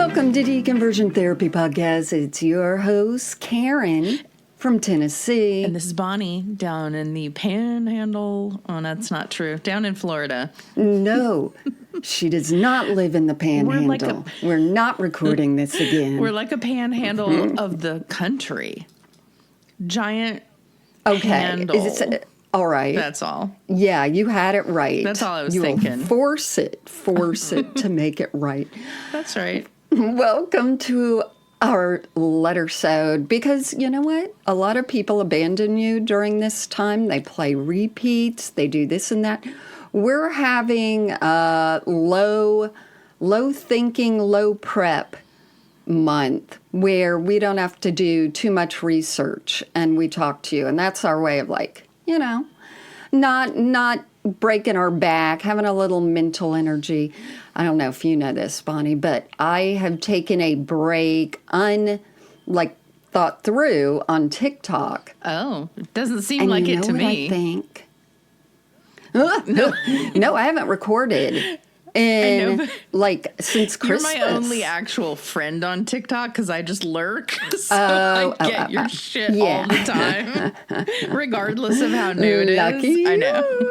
Welcome to Deconversion Therapy Podcast. It's your host, Karen from Tennessee. And this is Bonnie down in the Panhandle. Oh, that's not true. Down in Florida. No, she does not live in the Panhandle. We're not recording this again. We're like a panhandle of the country. Giant handle. All right. That's all. Yeah, you had it right. That's all I was you thinking. Force it to make it right. That's right. Welcome to our Lettersode, because you know what? A lot of people abandon you during this time. They play repeats. They do this and that. We're having a low thinking, low prep month where we don't have to do too much research and we talk to you. And that's our way of not breaking our back, having a little mental energy. I don't know if you know this, Bonnie, but I have taken a break thought through on TikTok. Oh, it doesn't seem like it to me. I think. No, I haven't recorded since Christmas. You're my only actual friend on TikTok because I just lurk. So I get your shit all the time, regardless of how new it is. Lucky I know.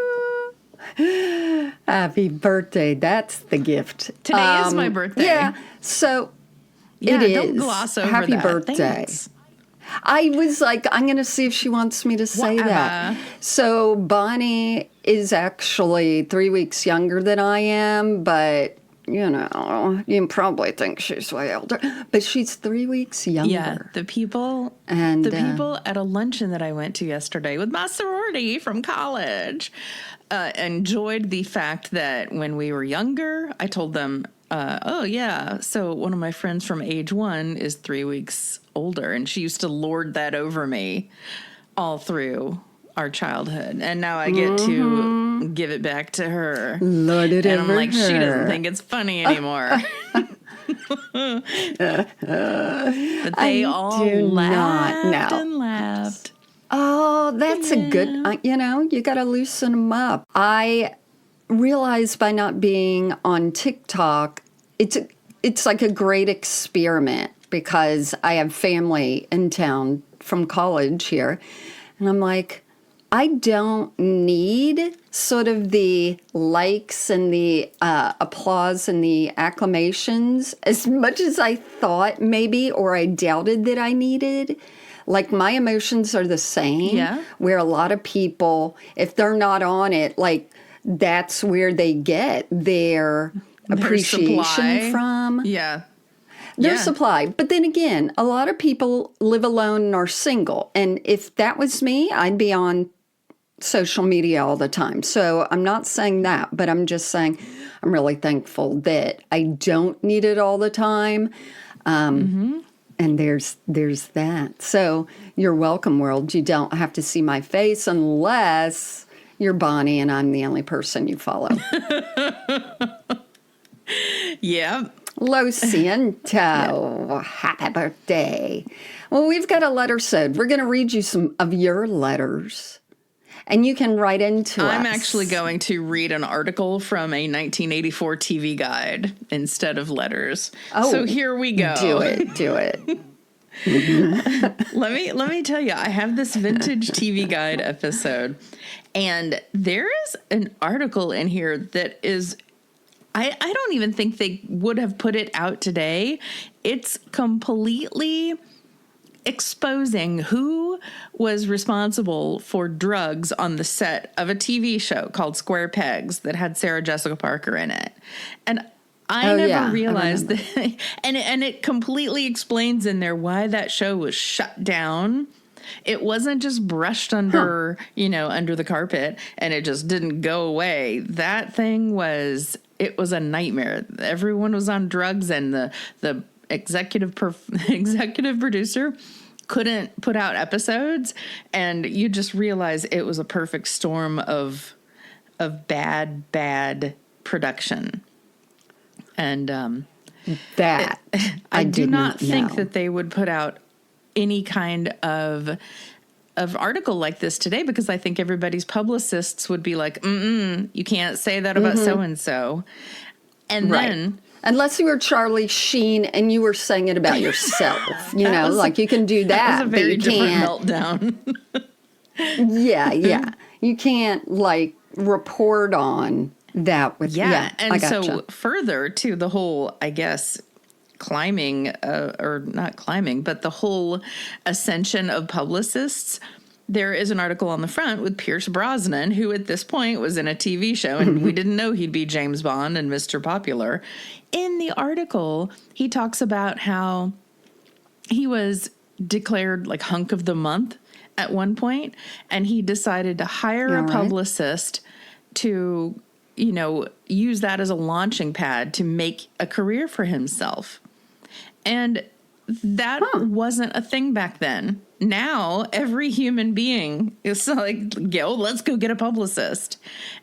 Happy birthday. That's the gift. Today is my birthday. Yeah, so it is. Don't gloss over Happy that. birthday. Thanks. I was like, I'm going to see if she wants me to say that. So Bonnie is actually 3 weeks younger than I am, but, you probably think she's way older. But she's 3 weeks younger. Yeah, the people at a luncheon that I went to yesterday with my sorority from college enjoyed the fact that when we were younger, I told them, so one of my friends from age 1 is 3 weeks older, and she used to lord that over me all through our childhood, and now I get to give it back to her. Lord it and I'm like, her. she doesn't think it's funny anymore. But they all laughed and laughed. Oh, that's a good, you got to loosen them up. I realized by not being on TikTok, it's like a great experiment because I have family in town from college here. And I'm like, I don't need sort of the likes and the applause and the acclamations as much as I thought maybe, or I doubted that I needed. Like, my emotions are the same, where a lot of people, if they're not on it, that's where they get their appreciation supply from. Yeah. Their supply. But then again, a lot of people live alone and are single. And if that was me, I'd be on social media all the time. So I'm not saying that, but I'm just saying I'm really thankful that I don't need it all the time. And there's that. So you're welcome, world. You don't have to see my face unless you're Bonnie and I'm the only person you follow. Yeah. Lo siento. Happy birthday. Well, we've got a Lettersode. We're going to read you some of your letters. And you can write into us. I'm actually going to read an article from a 1984 TV guide instead of letters. Oh, so here we go. Do it. Let me tell you, I have this vintage TV guide episode, and there is an article in here that is, I don't even think they would have put it out today. It's completely exposing who was responsible for drugs on the set of a TV show called Square Pegs that had Sarah Jessica Parker in it. And I never realized that. And it completely explains in there why that show was shut down. It wasn't just brushed under, under the carpet and it just didn't go away. That thing was a nightmare. Everyone was on drugs, and the executive producer couldn't put out episodes, and you just realize it was a perfect storm of bad production. And I do not think that they would put out any kind of article like this today, because I think everybody's publicists would be like, you can't say that about so-and-so. And then Unless you were Charlie Sheen and you were saying it about yourself, like you can do that. That was a very but you different can't, meltdown. Yeah. You can't like report on that with, And I gotcha. so further to the whole, I guess, climbing, or not climbing, but the whole ascension of publicists. There is an article on the front with Pierce Brosnan, who at this point was in a TV show, and we didn't know he'd be James Bond and Mr. Popular. In the article, he talks about how he was declared like hunk of the month at one point, and he decided to hire a publicist to, use that as a launching pad to make a career for himself. And that wasn't a thing back then. Now every human being is like, let's go get a publicist.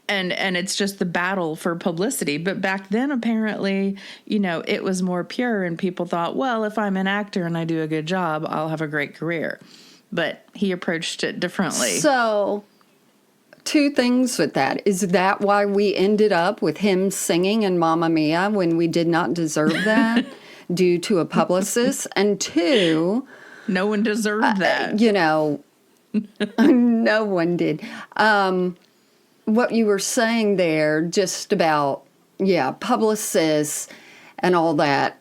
And it's just the battle for publicity. But back then, apparently, it was more pure, and people thought, well, if I'm an actor and I do a good job, I'll have a great career. But he approached it differently. So, two things with that. Is that why we ended up with him singing in Mamma Mia when we did not deserve that due to a publicist? And two, no one deserved that. No one did. What you were saying there just about, publicists and all that.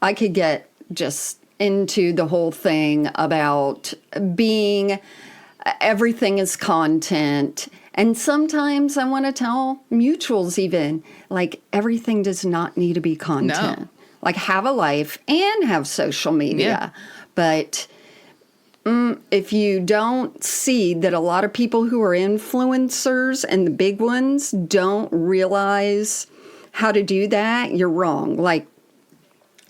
I could get just into the whole thing about being everything is content. And sometimes I want to tell mutuals even, like, everything does not need to be content. No. Like, have a life and have social media. Yeah. But if you don't see that a lot of people who are influencers and the big ones don't realize how to do that, you're wrong. Like,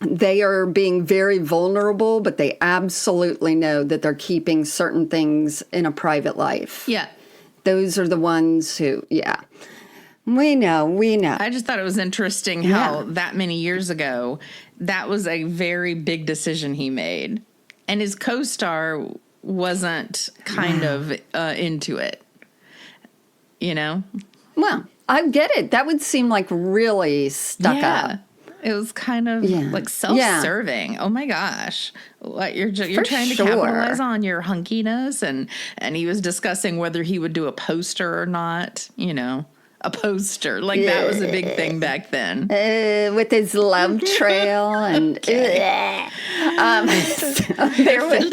they are being very vulnerable, but they absolutely know that they're keeping certain things in a private life. Yeah. Those are the ones who, we know. I just thought it was interesting how that many years ago, that was a very big decision he made. And his co-star wasn't kind of into it, Well, I get it. That would seem like really stuck up. It was kind of like self-serving. Yeah. Oh my gosh. What you're trying to capitalize on your hunkiness, and he was discussing whether he would do a poster or not, a poster. Like that was a big thing back then. With his love trail and so there was,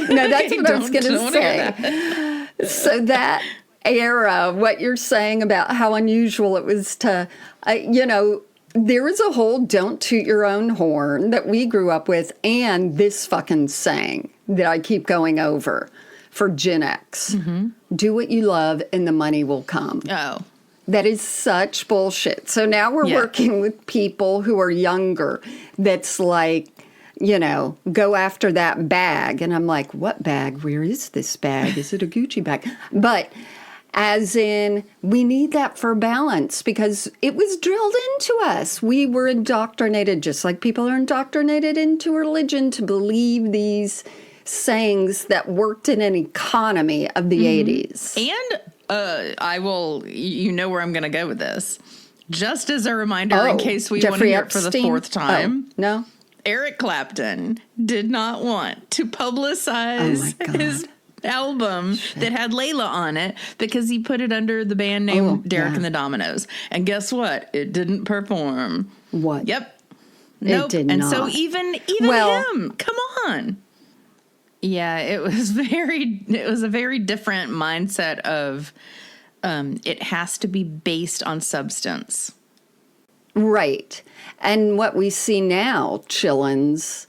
no, that's what I was going to say. So that era, what you're saying about how unusual it was to, there is a whole don't toot your own horn that we grew up with, and this fucking saying that I keep going over for Gen X. Mm-hmm. Do what you love and the money will come. Oh. That is such bullshit. So now we're working with people who are younger that's like, go after that bag. And I'm like, what bag? Where is this bag? Is it a Gucci bag? But as in, we need that for balance because it was drilled into us. We were indoctrinated, just like people are indoctrinated into religion, to believe these sayings that worked in an economy of the 80s. And I will, where I'm going to go with this. Just as a reminder, in case we want to hear it for the fourth time. Oh, no? Eric Clapton did not want to publicize his album that had Layla on it because he put it under the band name Derek and the Dominoes. And guess what? It didn't perform. What? Yep. It did not. And so even him, come on. Yeah, it was a very different mindset of it has to be based on substance. Right. And what we see now, chillins,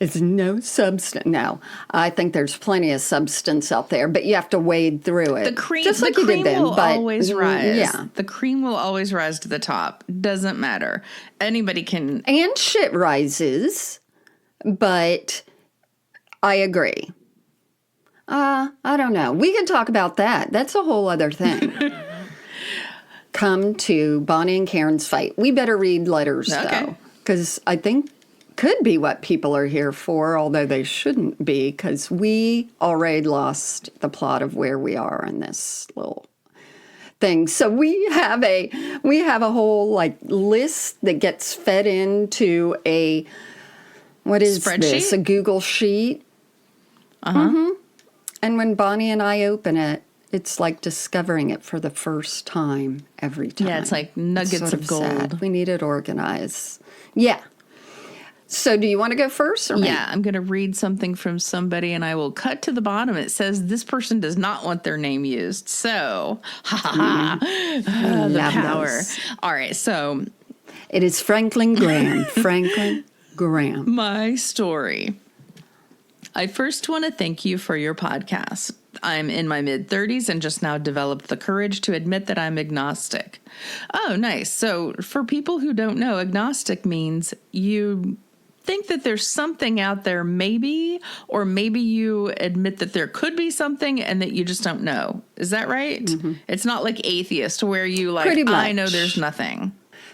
is no substance. No, I think there's plenty of substance out there, but you have to wade through it. The cream, just like the you cream did then, will always rise. Yeah. The cream will always rise to the top. Doesn't matter. Anybody can. And shit rises, but I agree. I don't know. We can talk about that. That's a whole other thing. Come to Bonnie and Karen's fight. We better read letters, though, because I think could be what people are here for, although they shouldn't be, because we already lost the plot of where we are in this little thing. So we have a whole like list that gets fed into what is this? Spreadsheet? A Google sheet. And when Bonnie and I open it, it's like discovering it for the first time every time. Yeah, it's like nuggets sort of gold. sad. We need it organized. Yeah. So do you want to go first or me? Yeah, I'm going to read something from somebody and I will cut to the bottom. It says this person does not want their name used. So, the power. Those. All right, so It is Franklin Graham. Franklin Graham. my story. I first want to thank you for your podcast. I'm in my mid-30s and just now developed the courage to admit that I'm agnostic. Oh, nice. So for people who don't know, agnostic means you think that there's something out there maybe, or maybe you admit that there could be something and that you just don't know. Is that right? It's not like atheist where you like, Pretty I much. know there's nothing.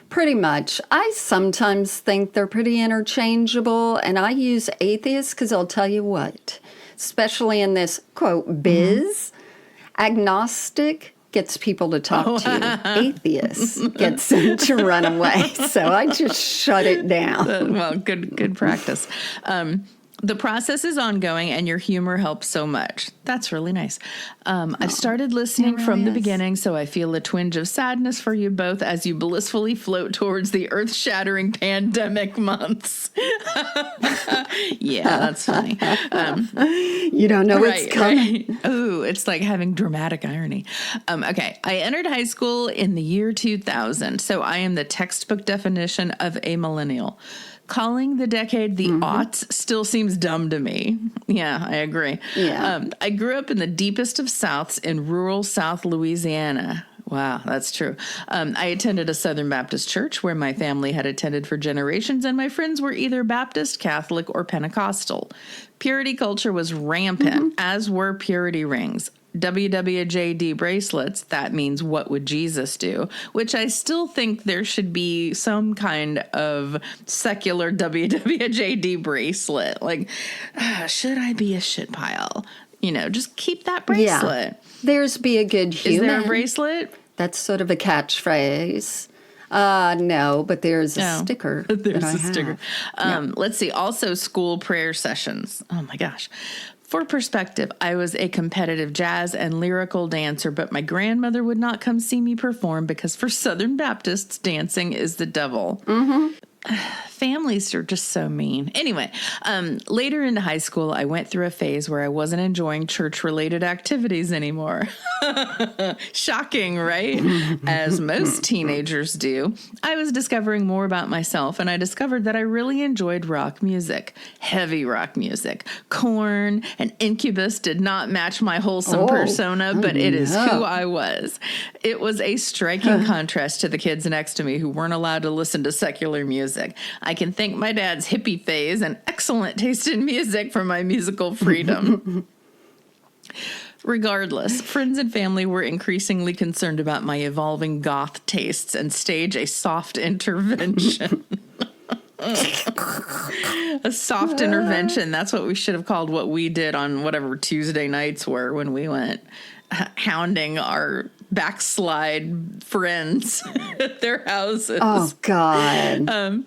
Pretty much. I sometimes think they're pretty interchangeable, and I use atheist because I'll tell you what, especially in this, quote, biz, agnostic gets people to talk to you. Atheist gets them to run away. So I just shut it down. Well, good practice. The process is ongoing and your humor helps so much. That's really nice. I've started listening really from the is. beginning, so I feel a twinge of sadness for you both as you blissfully float towards the earth-shattering pandemic months. Yeah, that's funny. You don't know what's coming. Right. Oh, it's like having dramatic irony. Okay, I entered high school in the year 2000, so I am the textbook definition of a millennial. Calling the decade the aughts still seems dumb to me. Yeah, I agree. Yeah. I grew up in the deepest of Souths in rural South Louisiana. Wow, that's true. I attended a Southern Baptist church where my family had attended for generations, and my friends were either Baptist, Catholic, or Pentecostal. Purity culture was rampant, as were purity rings. WWJD bracelets, that means what would Jesus do, which I still think there should be some kind of secular WWJD bracelet. Like, should I be a shit pile? You know, just keep that bracelet. Yeah. There's be a good human. Is there a bracelet? That's sort of a catchphrase. No, but there's a sticker. There's that I a sticker. have. Let's see. Also, school prayer sessions. Oh my gosh. For perspective, I was a competitive jazz and lyrical dancer, but my grandmother would not come see me perform because for Southern Baptists, dancing is the devil. Families are just so mean. Anyway, later into high school, I went through a phase where I wasn't enjoying church-related activities anymore. Shocking, right? As most teenagers do. I was discovering more about myself, and I discovered that I really enjoyed rock music. Heavy rock music. Korn and Incubus did not match my wholesome persona, but it is who I was. It was a striking contrast to the kids next to me who weren't allowed to listen to secular music. I can thank my dad's hippie phase and excellent taste in music for my musical freedom. Regardless, friends and family were increasingly concerned about my evolving goth tastes and stage a soft intervention. A soft intervention. That's what we should have called what we did on whatever Tuesday nights were when we went hounding our backslide friends at their houses. Oh, God.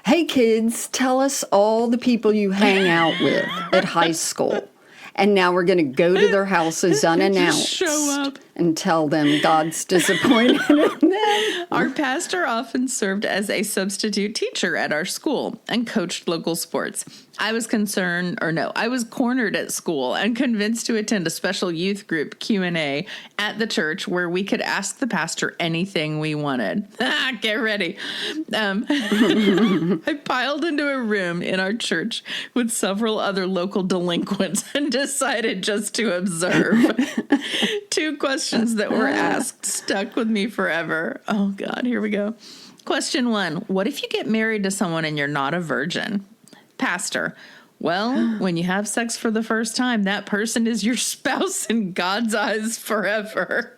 Hey, kids, tell us all the people you hang out with at high school. And now we're going to go to their houses unannounced. Show up. And tell them God's disappointed in them. Our pastor often served as a substitute teacher at our school and coached local sports. I was cornered at school and convinced to attend a special youth group Q&A at the church where we could ask the pastor anything we wanted. Get ready. I piled into a room in our church with several other local delinquents and decided just to observe. 2 questions that were asked stuck with me forever. Oh, God, here we go. Question 1, what if you get married to someone and you're not a virgin? Pastor, well, when you have sex for the first time, that person is your spouse in God's eyes forever.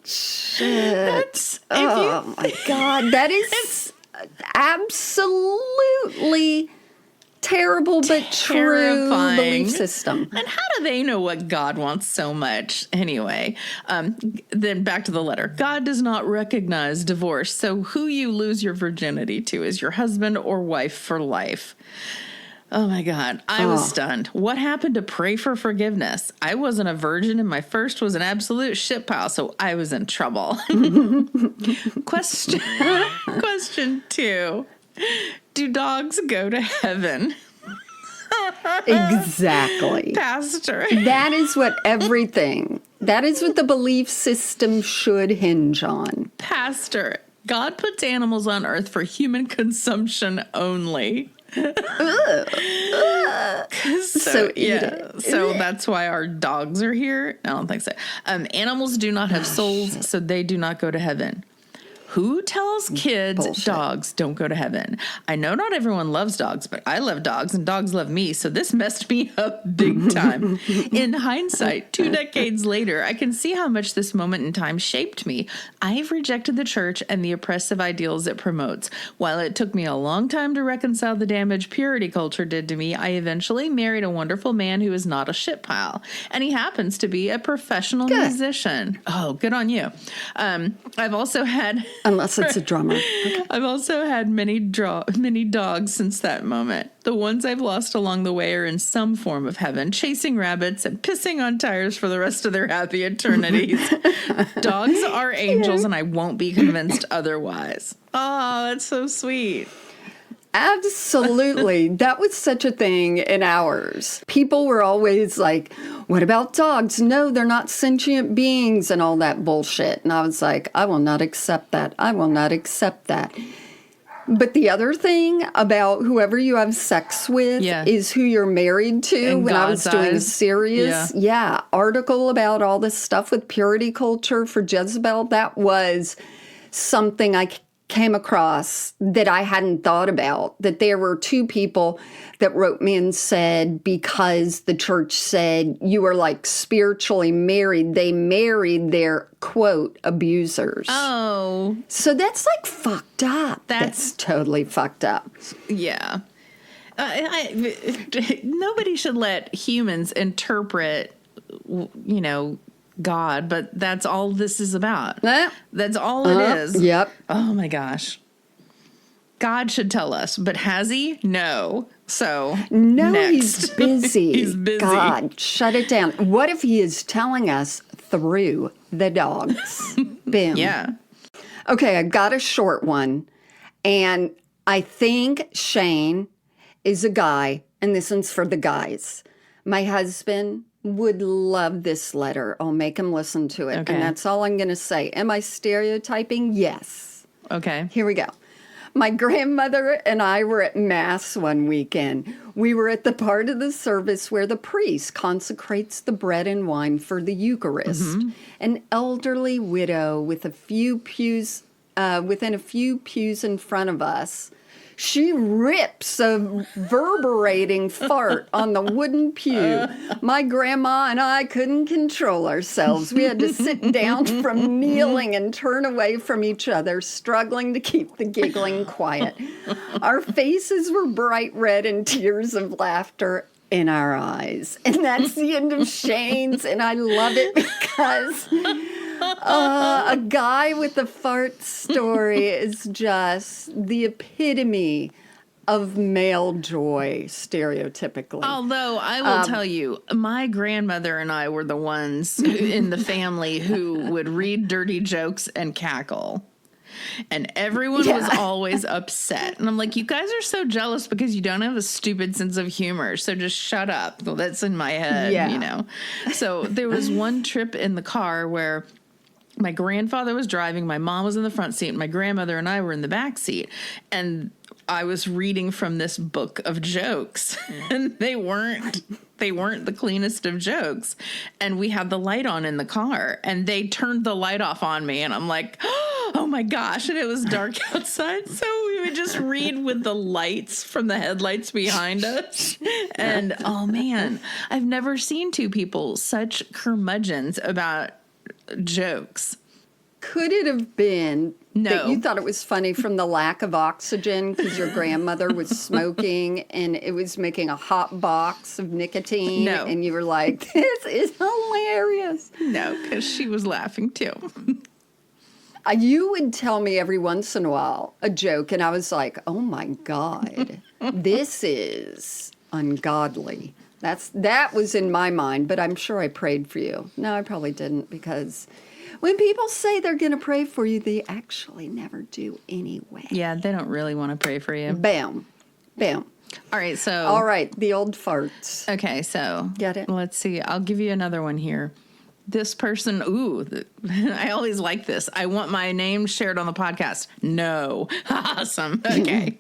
Shit. Oh, my God. That is absolutely terrible but true Terrifying. belief system. And how do they know what God wants so much? Anyway, then back to the letter. God does not recognize divorce, so who you lose your virginity to is your husband or wife for life. Oh my God, I was stunned. What happened to pray for forgiveness? I wasn't a virgin and my first was an absolute shit pile, so I was in trouble. Question 2. Do dogs go to heaven? Exactly. Pastor. That is what the belief system should hinge on. Pastor, God puts animals on earth for human consumption only. So that's why our dogs are here. I don't think so. Animals do not have souls, so they do not go to heaven. Who tells kids dogs don't go to heaven? I know not everyone loves dogs, but I love dogs and dogs love me, so this messed me up big time. In hindsight, 2 decades later, I can see how much this moment in time shaped me. I've rejected the church and the oppressive ideals it promotes. While it took me a long time to reconcile the damage purity culture did to me, I eventually married a wonderful man who is not a shit pile, and he happens to be a professional musician. Oh, good on you. I've also had... Unless it's a drummer. Okay. I've also had many dogs since that moment. The ones I've lost along the way are in some form of heaven, chasing rabbits and pissing on tires for the rest of their happy eternities. Dogs are angels, and I won't be convinced otherwise. Oh, that's so sweet. Absolutely. That was such a thing in ours. People were always like, what about dogs? No, they're not sentient beings and all that bullshit. And I was like, I will not accept that. I will not accept that. But the other thing about whoever you have sex with is who you're married to. In when God's I was doing a eyes. serious article about all this stuff with purity culture for Jezebel, that was something I came across that I hadn't thought about, that there were 2 people that wrote me and said, because the church said you were like spiritually married, they married their, quote, abusers. Oh. So that's like fucked up. That's totally fucked up. Yeah. Nobody should let humans interpret, God, but that's all this is about. That's all it is. Yep. Oh my gosh. God should tell us, but has he? No. So no, next. He's busy. He's busy. God, shut it down. What if he is telling us through the dogs? Boom. Yeah. Okay, I got a short one, and I think Shane is a guy, and this one's for the guys. My husband would love this letter. I'll make him listen to it. Okay. And that's all I'm going to say. Am I stereotyping? Yes. Okay. Here we go. My grandmother and I were at Mass one weekend. We were at the part of the service where the priest consecrates the bread and wine for the Eucharist. Mm-hmm. An elderly widow with a few pews, within a few pews in front of us, she rips a reverberating fart on the wooden pew. My grandma and I couldn't control ourselves. We had to sit down from kneeling and turn away from each other, struggling to keep the giggling quiet. Our faces were bright red and tears of laughter in our eyes. And that's the end of Shane's, and I love it because a guy with a fart story is just the epitome of male joy, stereotypically. Although I will tell you, my grandmother and I were the ones in the family who would read dirty jokes and cackle. And everyone was always upset. And I'm like, you guys are so jealous because you don't have a stupid sense of humor. So just shut up. Well, that's in my head, So there was one trip in the car where my grandfather was driving, my mom was in the front seat, and my grandmother and I were in the back seat. And I was reading from this book of jokes, and they weren't the cleanest of jokes. And we had the light on in the car, and they turned the light off on me, and I'm like, oh my gosh, and it was dark outside, so we would just read with the lights from the headlights behind us. And oh man, I've never seen 2 people such curmudgeons about jokes. Could it have been No. That you thought it was funny from the lack of oxygen because your grandmother was smoking and it was making a hot box of nicotine. No. And you were like, this is hilarious. No, because she was laughing too. You would tell me every once in a while a joke, and I was like, oh my God, this is ungodly. That was in my mind, but I'm sure I prayed for you. No, I probably didn't, because when people say they're going to pray for you, they actually never do anyway. Yeah, they don't really want to pray for you. Bam. Bam. All right, so. All right, the old farts. Okay, so. Get it? Let's see. I'll give you another one here. This person, I always like this. I want my name shared on the podcast. No. Awesome. Okay.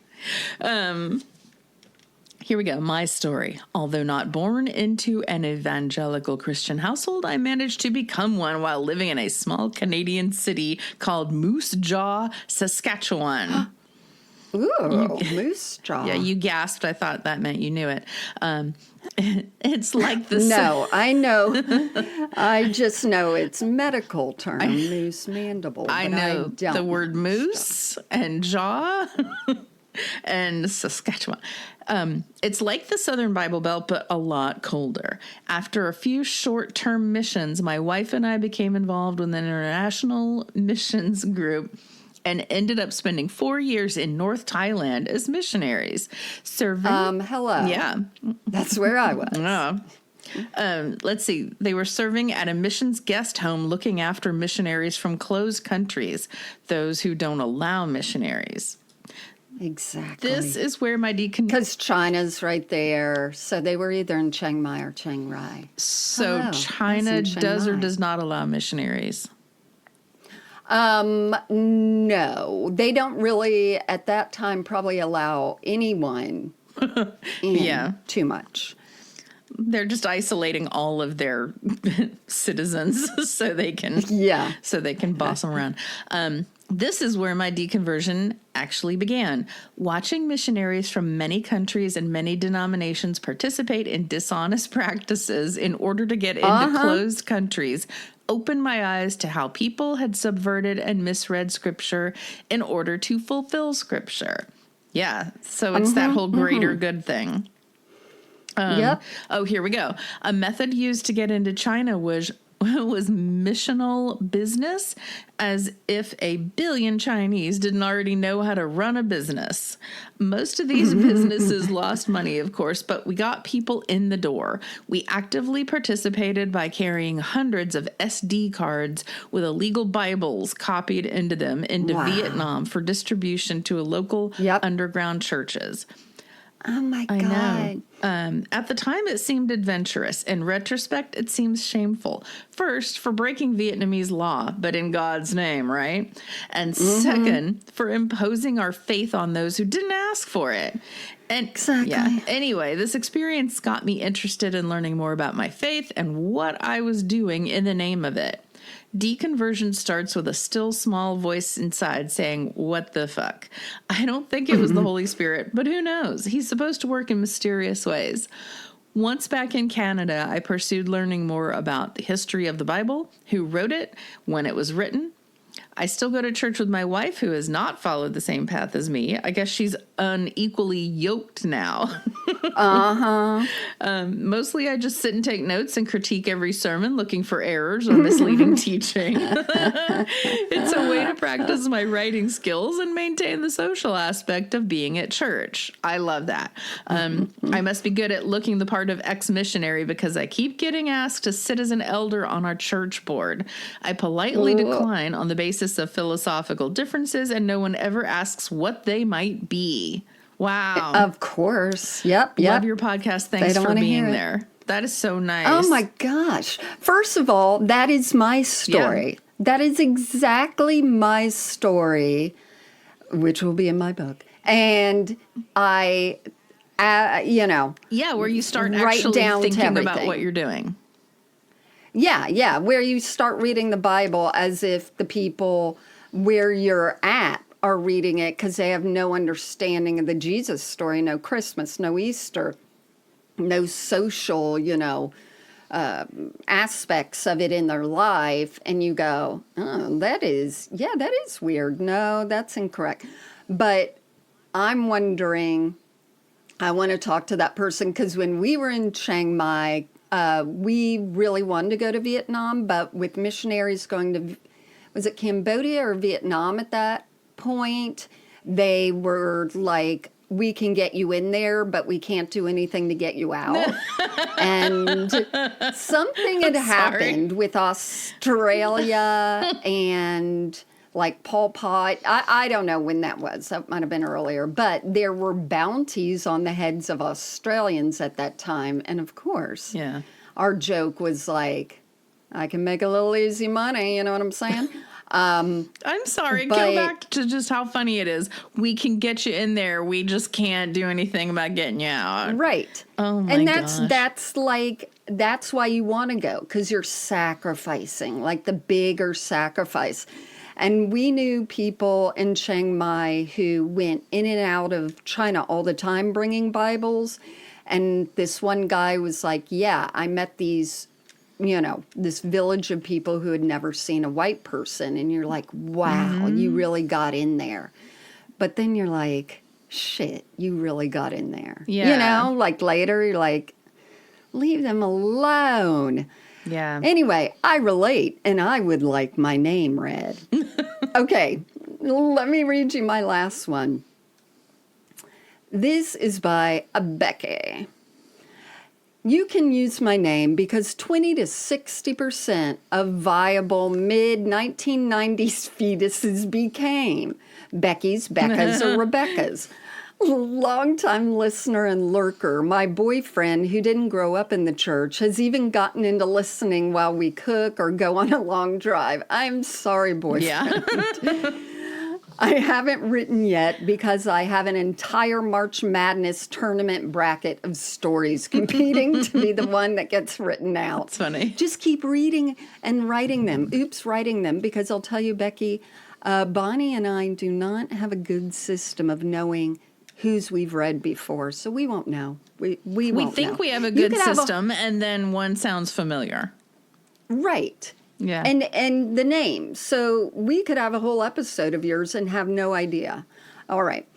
Here we go. My story. Although not born into an evangelical Christian household, I managed to become one while living in a small Canadian city called Moose Jaw, Saskatchewan. Ooh, Moose Jaw. Yeah, you gasped. I thought that meant you knew it. It's like the... No, I know. I just know it's medical term, moose mandible. I know the word moose and jaw and Saskatchewan. It's like the Southern Bible Belt, but a lot colder. After a few short-term missions, my wife and I became involved with an international missions group and ended up spending 4 years in North Thailand as missionaries. Serving. Hello. Yeah. That's where I was. Let's see. They were serving at a missions guest home looking after missionaries from closed countries, those who don't allow missionaries. Exactly. This is where my because China's right there, so they were either in Chiang Mai or Chiang Rai. So China does or does not allow missionaries? No, they don't really at that time probably allow anyone in too much. They're just isolating all of their citizens so they can boss them around. This is where my deconversion actually began. Watching missionaries from many countries and many denominations participate in dishonest practices in order to get into closed countries opened my eyes to how people had subverted and misread Scripture in order to fulfill Scripture. Yeah, so it's that whole greater good thing. Oh, here we go. A method used to get into China was missional business, as if 1 billion Chinese didn't already know how to run a business. Most of these businesses lost money, of course, but we got people in the door. We actively participated by carrying hundreds of SD cards with illegal Bibles copied into them into Vietnam for distribution to local underground churches. Oh my God. I know. At the time, it seemed adventurous. In retrospect, it seems shameful. First, for breaking Vietnamese law, but in God's name, right? And second, for imposing our faith on those who didn't ask for it. And anyway, this experience got me interested in learning more about my faith and what I was doing in the name of it. Deconversion starts with a still small voice inside saying, what the fuck? I don't think it was the Holy Spirit, but who knows? He's supposed to work in mysterious ways. Once back in Canada, I pursued learning more about the history of the Bible, who wrote it, when it was written. I still go to church with my wife, who has not followed the same path as me. I guess she's unequally yoked now. Mostly I just sit and take notes and critique every sermon, looking for errors or misleading teaching. It's a way to practice my writing skills and maintain the social aspect of being at church. I love that. I must be good at looking the part of ex-missionary because I keep getting asked to sit as an elder on our church board. I politely decline on the basis of philosophical differences, and no one ever asks what they might be. Wow. Of course. Yep. Love your podcast. Thanks for being there. That is so nice. Oh my gosh. First of all, that is my story. Yeah. That is exactly my story, which will be in my book. And I, where you start actually thinking about what you're doing. Yeah, where you start reading the Bible as if the people where you're at are reading it because they have no understanding of the Jesus story, no Christmas, no Easter, no social, aspects of it in their life, and you go, oh, that is weird. No, that's incorrect. But I'm wondering, I want to talk to that person, because when we were in Chiang Mai, we really wanted to go to Vietnam, but with missionaries going to, was it Cambodia or Vietnam at that point, they were like, we can get you in there, but we can't do anything to get you out. And something had happened with Australia and like Pol Pot. I don't know when that was. That might have been earlier. But there were bounties on the heads of Australians at that time. And of course, our joke was like, I can make a little easy money. You know what I'm saying? I'm sorry. Go back to just how funny it is. We can get you in there. We just can't do anything about getting you out. Right. Oh my gosh. And that's why you want to go, because you're sacrificing, like the bigger sacrifice. And we knew people in Chiang Mai who went in and out of China all the time bringing Bibles. And this one guy was like, yeah, I met these, this village of people who had never seen a white person. And you're like, wow, you really got in there. But then you're like, shit, you really got in there. Yeah. Like later, you're like, leave them alone. Yeah. Anyway, I relate, and I would like my name read. Okay, let me read you my last one. This is by Becky. You can use my name because 20 to 60% of viable mid-1990s fetuses became Becky's, Becca's, or Rebecca's. Longtime listener and lurker, my boyfriend, who didn't grow up in the church, has even gotten into listening while we cook or go on a long drive. I'm sorry, boyfriend. Yeah. I haven't written yet because I have an entire March Madness tournament bracket of stories competing to be the one that gets written out. That's funny. Just keep reading and writing them. Writing them, because I'll tell you, Becky, Bonnie and I do not have a good system of knowing whose we've read before, so we won't know. We won't think know. We have a good system, and then one sounds familiar. Right. Yeah. And the name. So we could have a whole episode of yours and have no idea. All right.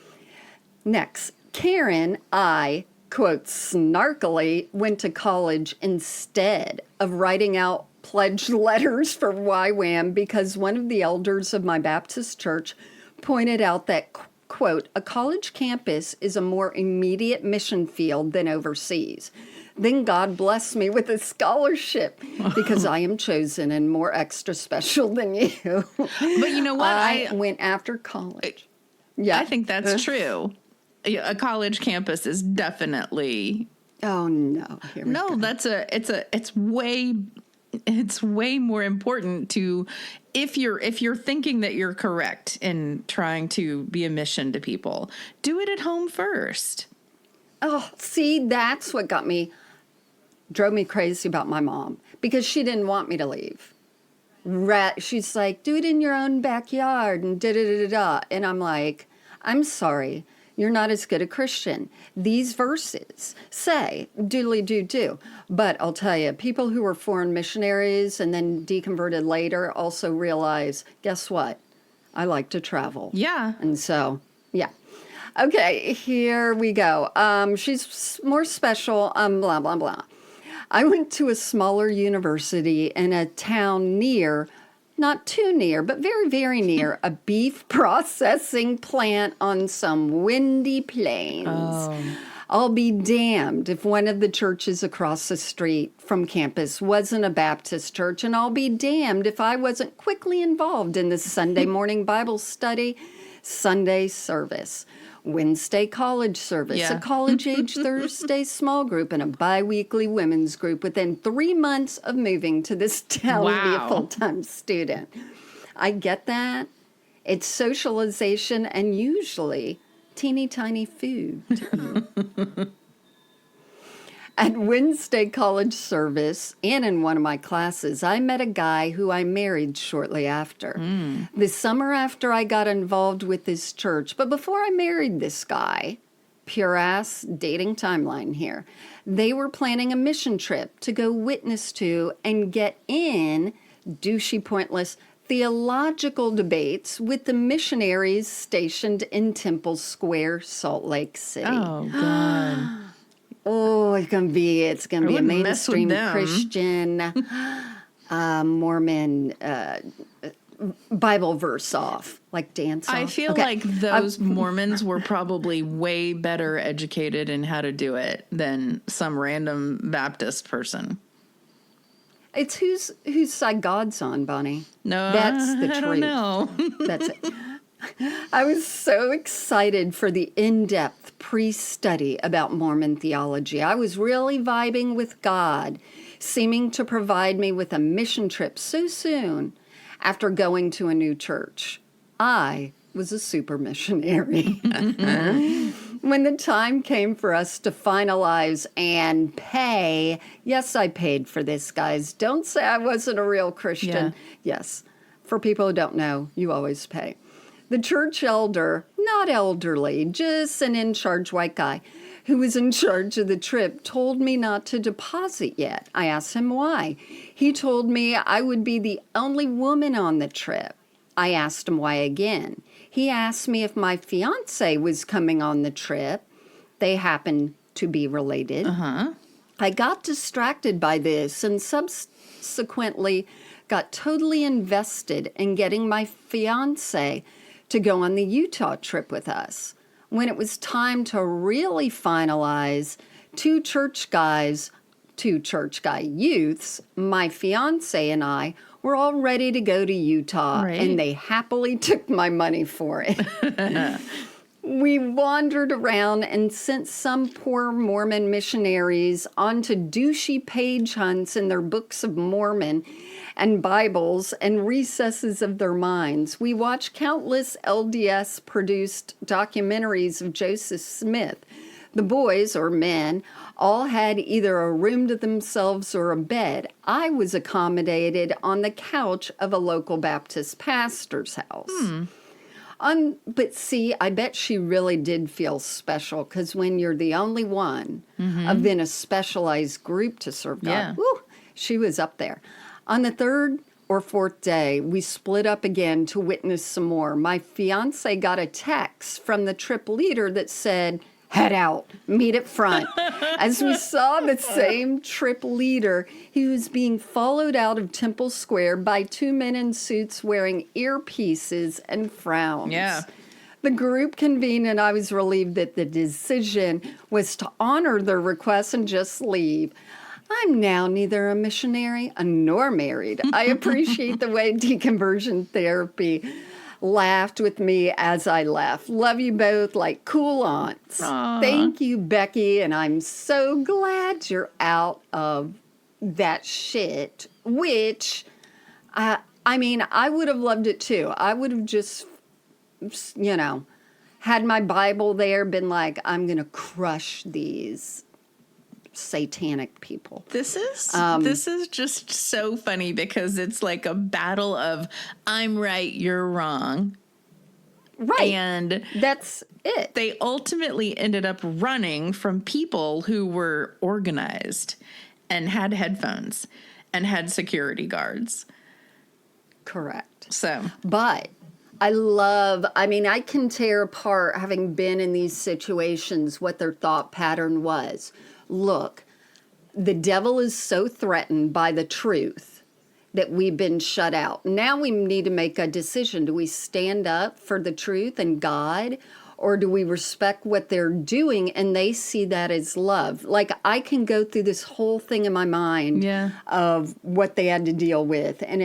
Next, Karen, I, quote, snarkily went to college instead of writing out pledge letters for YWAM because one of the elders of my Baptist church pointed out that, quote, a college campus is a more immediate mission field than overseas. Then God blessed me with a scholarship because I am chosen and more extra special than you. But you know what? I went after college. Yeah. I think that's true. A college campus is definitely. Oh no. No, it's way more important to, if you're thinking that you're correct in trying to be a mission to people, do it at home first. Oh, see, that's what drove me crazy about my mom, because she didn't want me to leave. She's like, do it in your own backyard and da-da-da-da-da. And I'm like, I'm sorry, you're not as good a Christian. These verses say doodly-do-do. But I'll tell you, people who were foreign missionaries and then deconverted later also realize, guess what? I like to travel. Yeah. And so, yeah. Okay, here we go. She's more special, blah, blah, blah. I went to a smaller university in a town near, not too near, but very, very near, a beef processing plant on some windy plains. Oh. I'll be damned if one of the churches across the street from campus wasn't a Baptist church, and I'll be damned if I wasn't quickly involved in the Sunday morning Bible study, Sunday service, Wednesday college service, a college-age Thursday small group, and a bi-weekly women's group within 3 months of moving to this town to be a full-time student. I get that. It's socialization and usually teeny tiny food. At Wednesday college service and in one of my classes, I met a guy who I married shortly after. The summer after I got involved with this church, but before I married this guy, pure ass dating timeline here, They were planning a mission trip to go witness to and get in douchey, pointless theological debates with the missionaries stationed in Temple Square, Salt Lake City. Oh, God. Oh, it's gonna be a mainstream them. Christian Mormon Bible verse off, like dance off. I feel like those Mormons were probably way better educated in how to do it than some random Baptist person. It's whose side God's on, Bonnie. No, that's the truth. I don't know. That's it. I was so excited for the in-depth pre-study about Mormon theology. I was really vibing with God, seeming to provide me with a mission trip so soon after going to a new church. I was a super missionary. When the time came for us to finalize and pay, yes, I paid for this, guys. Don't say I wasn't a real Christian. Yeah. Yes, for people who don't know, you always pay. The church elder, not elderly, just an in-charge white guy who was in charge of the trip, told me not to deposit yet. I asked him why. He told me I would be the only woman on the trip. I asked him why again. He asked me if my fiance was coming on the trip. They happen to be related. I got distracted by this and subsequently got totally invested in getting my fiance to go on the Utah trip with us. When it was time to really finalize, two church guy youths, my fiance and I, were all ready to go to Utah, right. And they happily took my money for it. We wandered around and sent some poor Mormon missionaries onto douchey page hunts in their books of Mormon and Bibles and recesses of their minds. We watched countless LDS-produced documentaries of Joseph Smith. The boys, or men, all had either a room to themselves or a bed. I was accommodated on the couch of a local Baptist pastor's house. But see, I bet she really did feel special, because when you're the only one of then a specialized group to serve God, she was up there. On the third or fourth day, we split up again to witness some more. My fiance got a text from the trip leader that said, "Head out, meet at front." As we saw the same trip leader, he was being followed out of Temple Square by two men in suits wearing earpieces and frowns. Yeah. The group convened, and I was relieved that the decision was to honor their request and just leave. I'm now neither a missionary nor married. I appreciate the way Deconversion Therapy laughed with me as I left. Love you both like cool aunts. Aww. Thank you, Becky, and I'm so glad you're out of that shit, which, I mean, I would have loved it too. I would have just, had my Bible there, been like, I'm going to crush these satanic people. This is just so funny, because it's like a battle of I'm right, you're wrong. Right. And that's it. They ultimately ended up running from people who were organized and had headphones and had security guards. Correct. So, but I can tear apart, having been in these situations, what their thought pattern was. Look, the devil is so threatened by the truth that we've been shut out. Now we need to make a decision. Do we stand up for the truth and God, or do we respect what they're doing and they see that as love? Like, I can go through this whole thing in my mind of what they had to deal with. And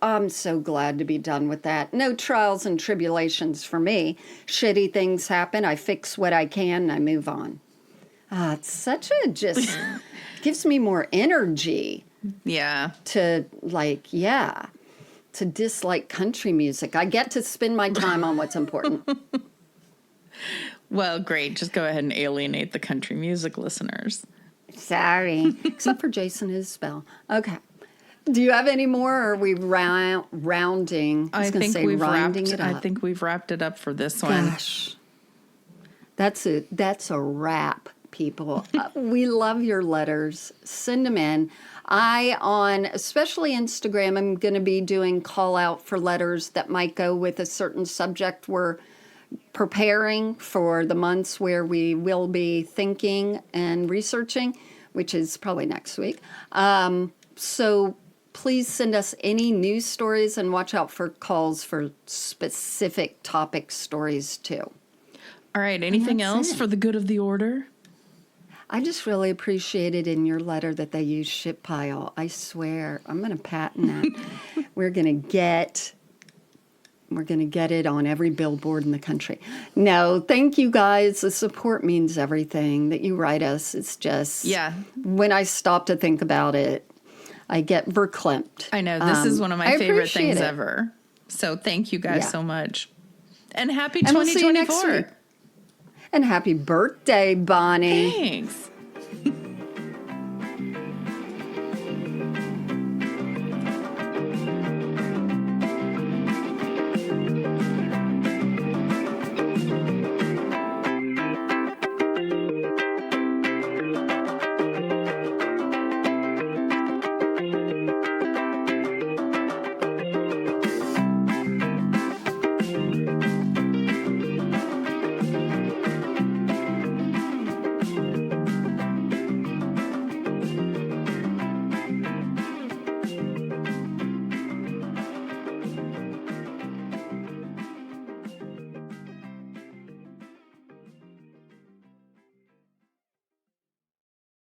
I'm so glad to be done with that. No trials and tribulations for me. Shitty things happen. I fix what I can and I move on. It's such a gives me more energy. Yeah. To dislike country music. I get to spend my time on what's important. Well, great. Just go ahead and alienate the country music listeners. Sorry. Except for Jason Isbell. Okay. Do you have any more, or are we rounding? I think we've wrapped it up up for this one. Gosh. That's a wrap. people. We love your letters. Send them in. On especially Instagram, I'm going to be doing call out for letters that might go with a certain subject we're preparing for the months where we will be thinking and researching, which is probably next week. So please send us any news stories and watch out for calls for specific topic stories too. All right. Anything else for the good of the order? I just really appreciated in your letter that they use shit pile. I swear, I'm going to patent that. We're going to get it on every billboard in the country. No, thank you guys. The support means everything that you write us. It's just, when I stop to think about it, I get verklempt. I know. This is one of my favorite things ever. So thank you guys so much. And happy 2024. We'll see you next week. And happy birthday, Bonnie. Thanks.